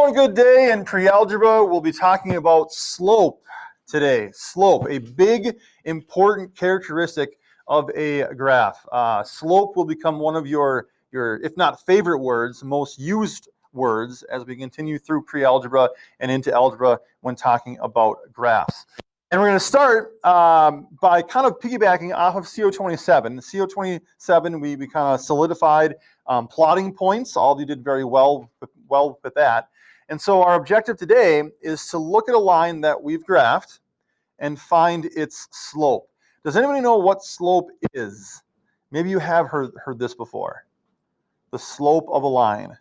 Hello and good day. In pre-algebra, we'll be talking about slope today. Slope, a big, important characteristic of a graph. Slope will become one of your, if not favorite words, most used words as we continue through pre-algebra and into algebra when talking about graphs. And we're going to start by kind of piggybacking off of CO27. CO27, we kind of solidified plotting points. All of you did very well with that. And so our objective today is to look at a line that we've graphed and find its slope. Does anybody know what slope is? Maybe you have heard this before. The slope of a line.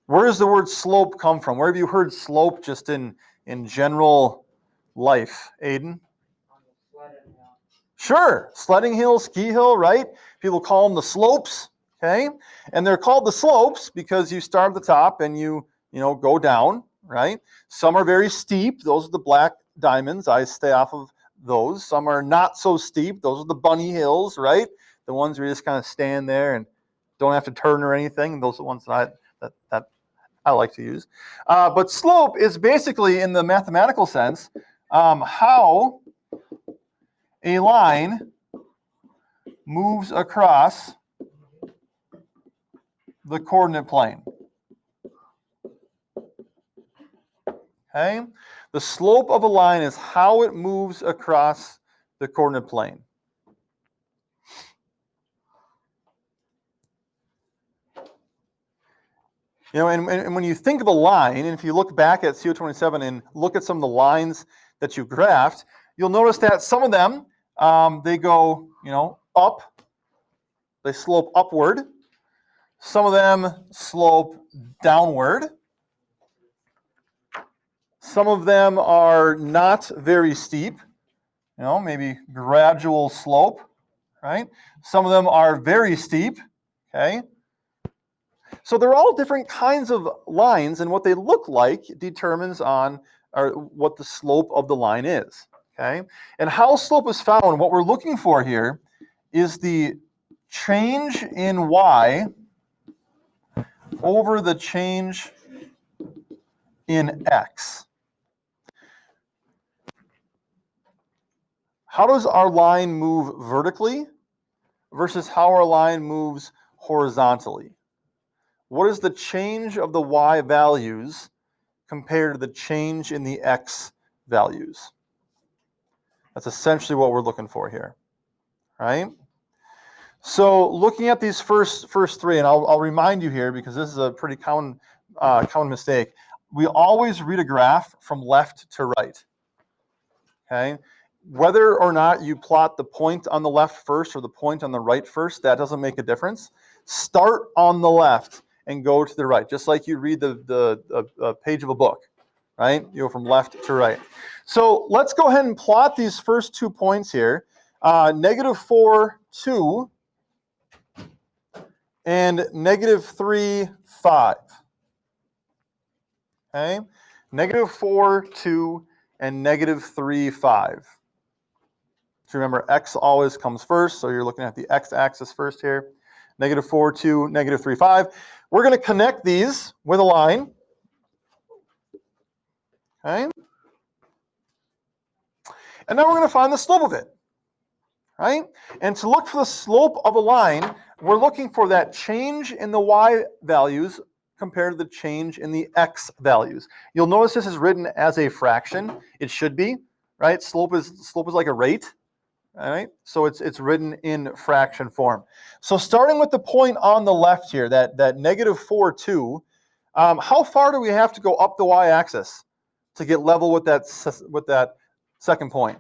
Where does the word slope come from? Where have you heard slope just in general life? Aiden? Sure, sledding hill, ski hill, right? People call them the slopes, okay? And they're called the slopes because you start at the top and you go down, right? Some are very steep. Those are the black diamonds. I stay off of those. Some are not so steep. Those are the bunny hills, right? The ones where you just kind of stand there and don't have to turn or anything. Those are the ones that I like to use. But slope is basically, in the mathematical sense, how a line moves across the coordinate plane. Okay? The slope of a line is how it moves across the coordinate plane. And when you think of a line, and if you look back at CO27 and look at some of the lines that you graphed, you'll notice that some of them, they go, up. They slope upward. Some of them slope downward. Some of them are not very steep, maybe gradual slope, right? Some of them are very steep, okay? So they're all different kinds of lines, and what they look like determines on what the slope of the line is, okay? And how slope is found, what we're looking for here is the change in y over the change in x. How does our line move vertically versus how our line moves horizontally? What is the change of the y values compared to the change in the x values? That's essentially what we're looking for here, right? So looking at these first three, and I'll remind you here because this is a pretty common mistake. We always read a graph from left to right, okay? Whether or not you plot the point on the left first or the point on the right first, that doesn't make a difference. Start on the left and go to the right, just like you read the page of a book, right? You go from left to right. So let's go ahead and plot these first 2 points here. -4, 2, and -3, 5. Okay? -4, 2, and -3, 5. So remember, x always comes first, so you're looking at the x-axis first here. -4, 2, -3, 5. We're going to connect these with a line. Okay? And now we're going to find the slope of it. Right? And to look for the slope of a line, we're looking for that change in the y values compared to the change in the x values. You'll notice this is written as a fraction. It should be, right? Slope is like a rate. All right, so it's written in fraction form. So starting with the point on the left here, that -4, 2, how far do we have to go up the y-axis to get level with that second point?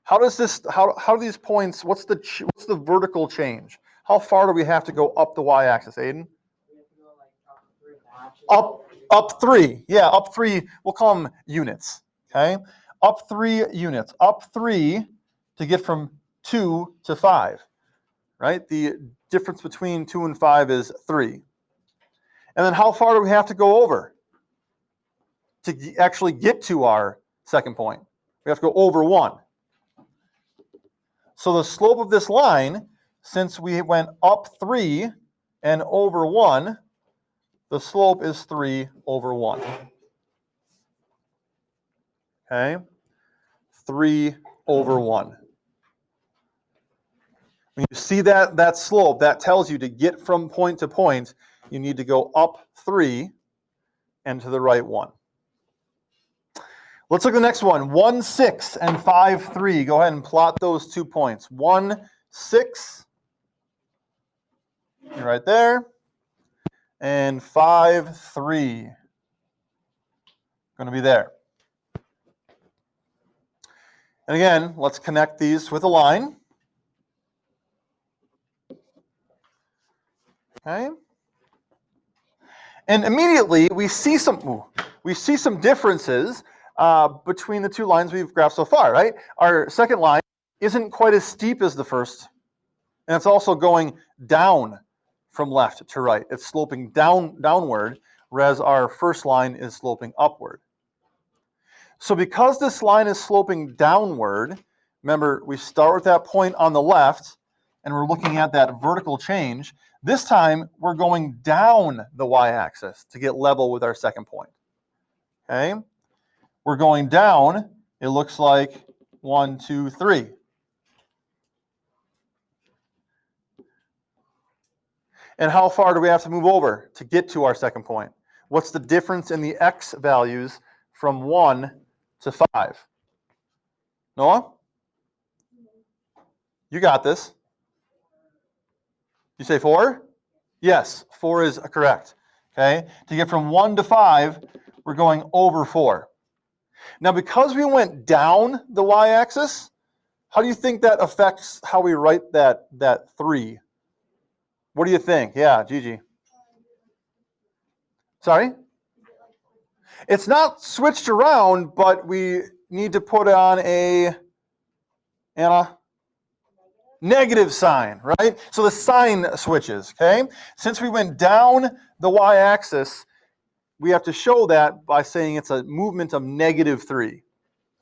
How does this? How do these points? What's the vertical change? How far do we have to go up the y-axis, Aiden? We have to go like Up 3. Yeah, up 3. We'll call them units. Okay. Up 3 units, up 3 to get from 2 to 5, right? The difference between 2 and 5 is 3. And then how far do we have to go over to actually get to our second point? We have to go over 1. So the slope of this line, since we went up 3 and over 1, the slope is 3 over 1. Okay? 3 over 1. When you see that slope, that tells you to get from point to point, you need to go up 3 and to the right 1. Let's look at the next one. 1, 6 and 5, 3. Go ahead and plot those 2 points. 1, 6, right there, and 5, 3. Going to be there. And again, let's connect these with a line. Okay. And immediately we see some differences between the 2 lines we've graphed so far, right? Our second line isn't quite as steep as the first, and it's also going down from left to right. It's sloping downward, whereas our first line is sloping upward. So because this line is sloping downward, remember, we start with that point on the left, and we're looking at that vertical change. This time, we're going down the y-axis to get level with our second point. Okay? We're going down, it looks like 1, 2, 3. And how far do we have to move over to get to our second point? What's the difference in the x values from 1 to 5? Noah? You got this. You say 4? Yes, 4 is correct. Okay? To get from 1 to 5, we're going over 4. Now, because we went down the y-axis, how do you think that affects how we write that 3? What do you think? Yeah, Gigi. Sorry? It's not switched around, but we need to put on a, Anna? Negative sign, right? So the sign switches, okay? Since we went down the y-axis, we have to show that by saying it's a movement of -3,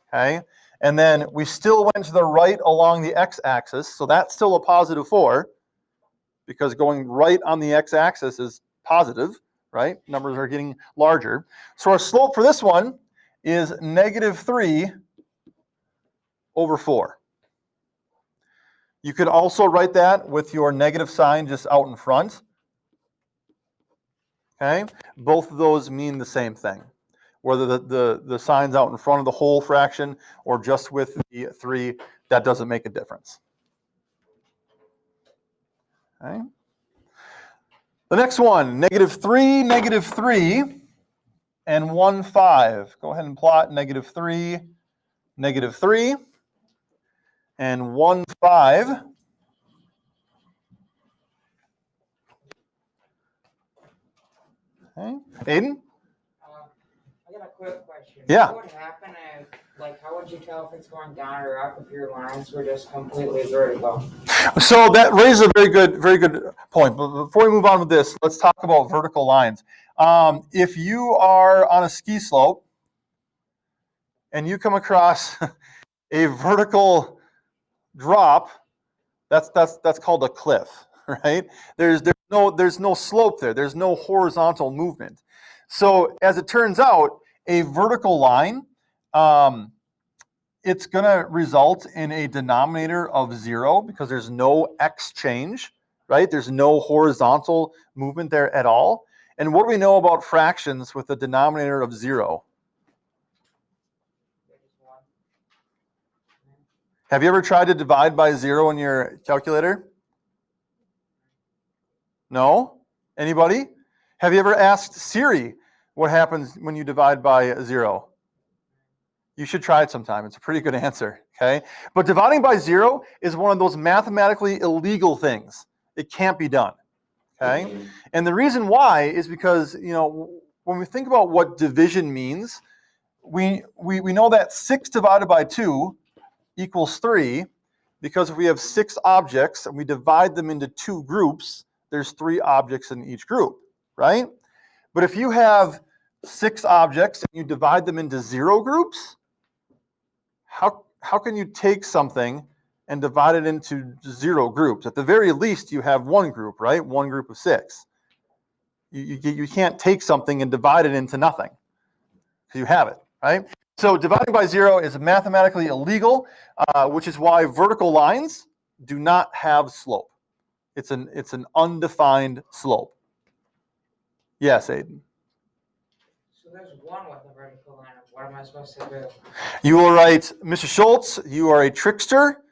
okay? And then we still went to the right along the x-axis, so that's still a +4, because going right on the x-axis is positive, right? Numbers are getting larger. So our slope for this one is -3 over 4. You could also write that with your negative sign just out in front. Okay? Both of those mean the same thing. Whether the sign's out in front of the whole fraction or just with the 3, that doesn't make a difference. Okay? The next one, -3, -3, and 1, 5. Go ahead and plot -3, -3, and 1, 5. Okay. Aiden? I got a quick question. Yeah. What would happen if, how would you tell if it's going down or up if your lines were just completely vertical? So that raises a very good point. But before we move on with this, let's talk about vertical lines. If you are on a ski slope and you come across a vertical drop, that's called a cliff, right? There's no slope there. There's no horizontal movement. So as it turns out, a vertical line, it's going to result in a denominator of 0 because there's no x change, right? There's no horizontal movement there at all. And what do we know about fractions with a denominator of 0? Have you ever tried to divide by 0 in your calculator? No? Anybody? Have you ever asked Siri what happens when you divide by 0? You should try it sometime. It's a pretty good answer, okay? But dividing by 0 is one of those mathematically illegal things. It can't be done, okay? And the reason why is because, when we think about what division means, we know that 6 divided by 2 equals 3, because if we have 6 objects and we divide them into 2 groups, there's 3 objects in each group, right? But if you have 6 objects and you divide them into 0 groups, how can you take something and divide it into 0 groups? At the very least, you have 1 group, right? 1 group of 6. You can't take something and divide it into nothing. You have it, right? So dividing by 0 is mathematically illegal, which is why vertical lines do not have slope. It's an undefined slope. Yes, Aiden. So there's one with a vertical line. What am I supposed to do? You will write, Mr. Schultz, you are a trickster,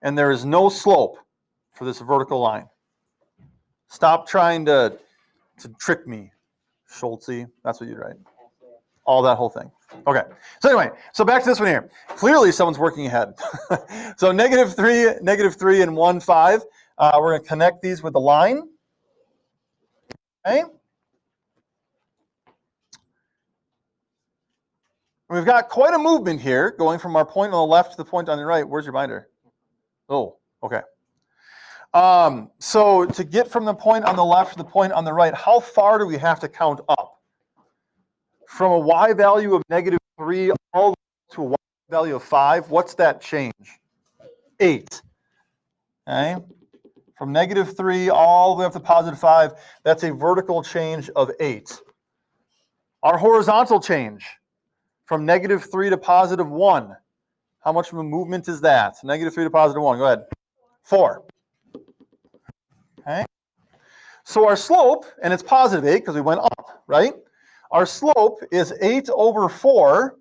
and there is no slope for this vertical line. Stop trying to trick me, Schultzy. That's what you'd write. All that whole thing. Okay. So anyway, so back to this one here. Clearly, someone's working ahead. So -3, and 1, 5. We're going to connect these with the line. Okay. We've got quite a movement here, going from our point on the left to the point on the right. Where's your binder? Oh, okay. So to get from the point on the left to the point on the right, how far do we have to count up? From a y value of -3 all the way to a y value of 5, what's that change? 8. Okay? From -3 all the way up to +5, that's a vertical change of 8. Our horizontal change from -3 to +1, how much of a movement is that? -3 to +1, go ahead. 4. Okay? So our slope, and it's +8 because we went up, right? Our slope is 8 over 4,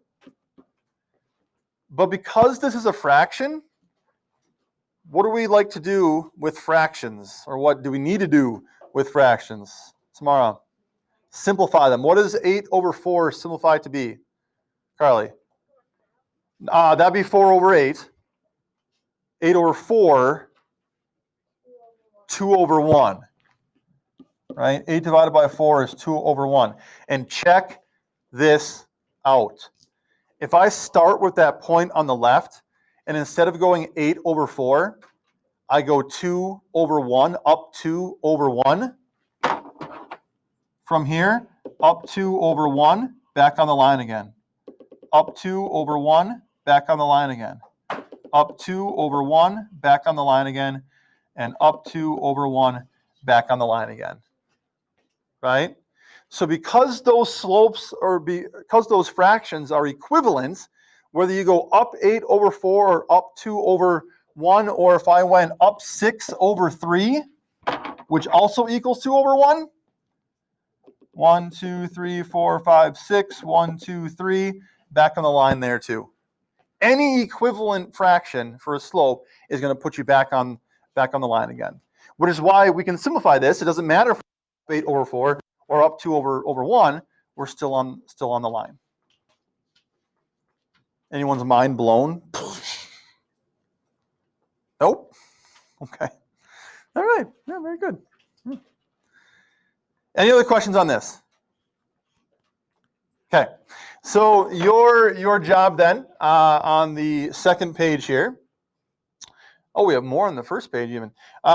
but because this is a fraction, what do we like to do with fractions? Or what do we need to do with fractions? Samara, simplify them. What does 8 over 4 simplify to be? Carly? That'd be 4 over 8. 8 over 4, 2 over 1. Right? 8 divided by 4 is 2 over 1. And check this out. If I start with that point on the left, and instead of going 8 over 4, I go 2 over 1, up 2 over 1. From here, up 2 over 1, back on the line again. Up 2 over 1, back on the line again. Up 2 over 1, back on the line again. And up 2 over 1, back on the line again. Right? So because those slopes because those fractions are equivalent, whether you go up 8 over 4 or up 2 over 1, or if I went up 6 over 3, which also equals 2 over 1, 1, 2, 3, 4, 5, 6, 1, 2, 3, back on the line there too. Any equivalent fraction for a slope is going to put you back on the line again. Which is why we can simplify this. It doesn't matter if 8 over 4 or up 2 over 1, we're still on the line. Anyone's mind blown? Nope. Okay. All right. Yeah, very good. Any other questions on this? Okay. So your job then on the second page here. Oh, we have more on the first page even.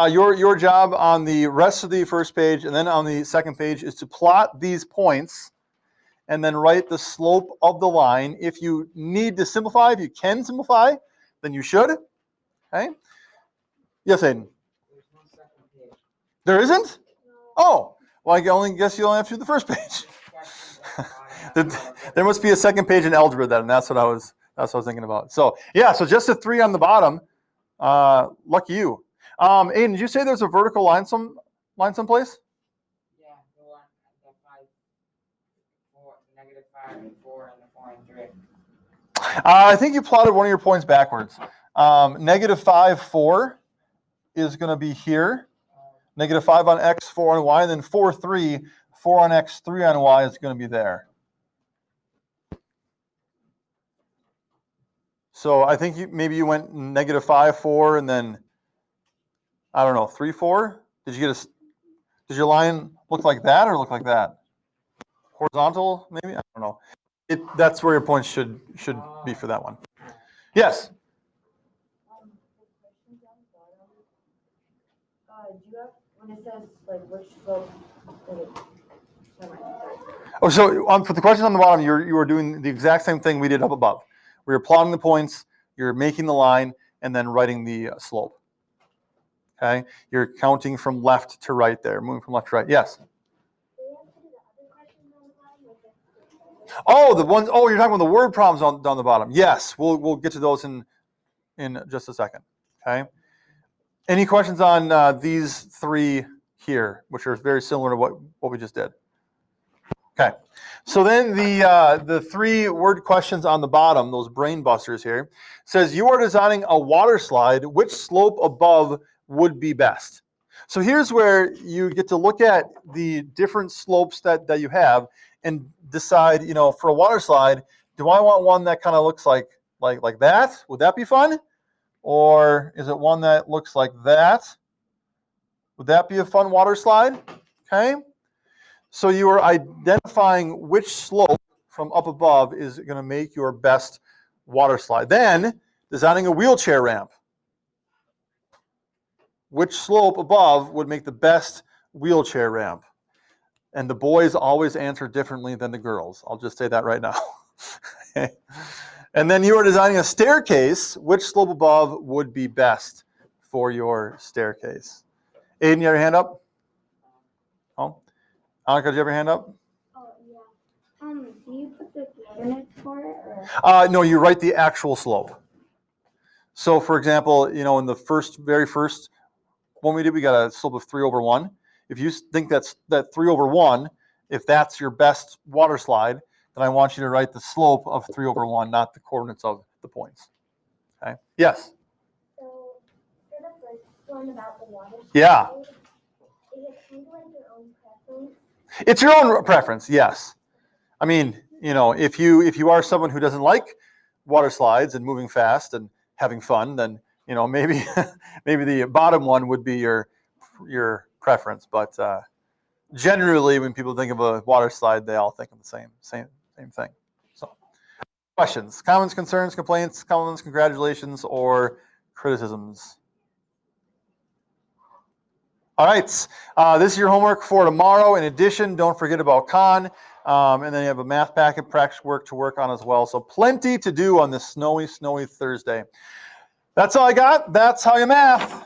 Your job on the rest of the first page and then on the second page is to plot these points and then write the slope of the line. If you need to simplify, if you can simplify, then you should. Okay. Yes, Aiden. There's no second page. There isn't? Oh, well, I guess you only have to do the first page. There must be a second page in algebra then, and that's what I was thinking about. So yeah, so just a 3 on the bottom. Lucky you. Aiden, did you say there's a vertical line someplace? Yeah, the one, the 5, 4, -5 and 4, and the 4 and 3. I think you plotted one of your points backwards. -5, 4 is going to be here. -5 on x, 4 on y, and then 4, 3, 4 on x, 3 on y is going to be there. So I think maybe you went -5, 4, and then, I don't know, 3, 4? Does your line look like that or look like that? Horizontal, maybe? I don't know. That's where your points should be for that one. Yes? Do you have, when it says like which slope, Oh, so for the questions on the bottom, you are doing the exact same thing we did up above. We are plotting the points, you're making the line, and then writing the slope. Okay? You're counting from left to right there, moving from left to right. Yes? Oh, the ones. Oh, you're talking about the word problems down the bottom. Yes, we'll get to those in just a second. Okay. Any questions on these three here, which are very similar to what we just did? Okay. So then the three word questions on the bottom, those brain busters here, says you are designing a water slide. Which slope above would be best? So here's where you get to look at the different slopes that you have and decide, for a water slide, do I want one that kind of looks like that? Would that be fun? Or is it one that looks like that? Would that be a fun water slide? Okay. So you are identifying which slope from up above is going to make your best water slide. Then designing a wheelchair ramp. Which slope above would make the best wheelchair ramp? And the boys always answer differently than the girls. I'll just say that right now. Okay. And then you are designing a staircase. Which slope above would be best for your staircase? Aiden, you have your hand up? Oh. Annika, do you have your hand up? Oh, yeah. Do you put the coordinates for it? Or? No, you write the actual slope. So, for example, in the very first one we did, we got a slope of 3/1. If you think that 3/1, if that's your best water slide, then I want you to write the slope of 3/1, not the coordinates of the points. Okay. Yes. So, for the first one about the water slide, Yeah. is it kind of like your own preference? It's your own preference. Yes. I mean, if you are someone who doesn't like water slides and moving fast and having fun, then maybe maybe the bottom one would be your preference. But generally, when people think of a water slide, they all think of the same thing. So, questions, comments, concerns, complaints, compliments, congratulations, or criticisms? All right, this is your homework for tomorrow. In addition, don't forget about Con, and then you have a math packet, practice work to work on as well. So plenty to do on this snowy Thursday. That's all I got. That's how you math.